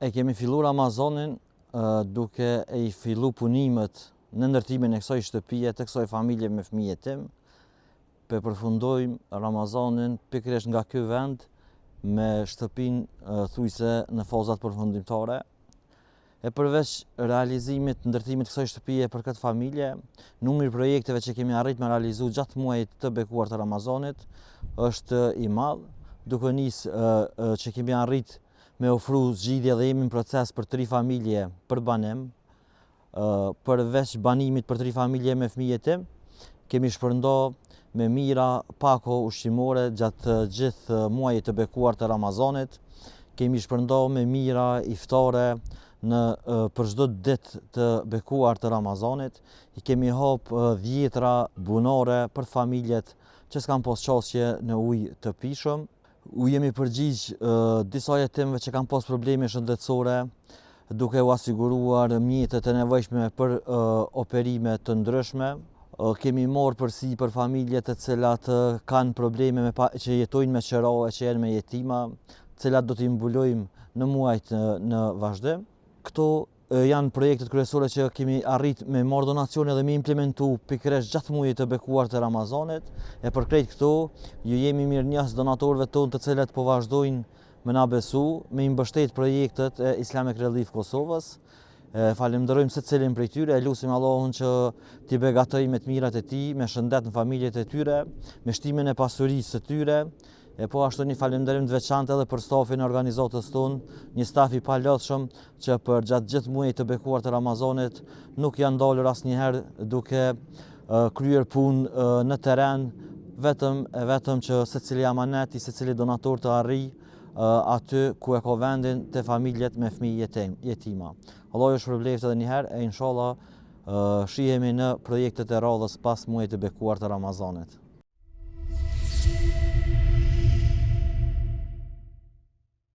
E kemi fillu Ramazanin duke e i fillu punimet në ndërtimin e kësaj shtëpie të kësaj familje me fëmijët tim. Përfundojmë Ramazanin pikërisht nga ky vend me shtëpinë thujse në fazat përfundimtare. E përveç realizimit të ndërtimit të kësaj shtëpie për këtë familje, numri i projekteve që kemi arrit me realizu gjatë muajit të bekuar të Ramazanit është i madh, duke nisë që kemi arrit me ofru zgjidhje dhe jemi në proces për 3 familje për banim. Përveç banimit për 3 familje me fëmijët tim, kemi shpërndo me mira pako ushqimore gjatë gjithë muajit të bekuar të Ramazanit. Kemi shpërndo me mira iftare për çdo ditë të bekuar të Ramazanit. I kemi hap 10 bunore për familjet që s'kan pas qasje në ujë të pishëm. U jemi përgjigj disa jetimëve që kanë pas probleme shëndetësore, duke u asiguruar mjetet e nevojshme për operime të ndryshme. Kemi marrë përsi për familjet të cilat kanë probleme që jetojnë me qëra e që janë me jetima, cilat do t'i mbulojmë në muajt në vazhdim. Këto janë projektet kryesore që kemi arrit me marrë donacione dhe me implementu pikërisht gjatë muajit të bekuar të Ramazanit. E për krejt këto, ju jemi mirënjohës donatorëve tonë të cilët po vazhdojnë me na besu, me i mbështet projektet e Islamic Relief Kosovës. Falenderojmë secilin prej tyre, lutim Allahun që t'i beqatoj me të mirat e tij, me shëndet në familjet e tyre, me shtimin e pasurisë së tyre. E po ashtu një falenderim të veçantë edhe për stafin e organizatës tonë, një staf i palodhshëm që për gjatë gjithë muajit të bekuar të Ramazanit nuk janë dalur asnjëherë duke kryer punë në terren, vetëm që secili amanet, secili donator të arrijë aty ku e ka vendin te familjet me fëmijë jetima. Allah ju shpërbleft edhe një herë e inshallah shihemi në projektet e radhës pas muajit të bekuar të Ramazanit.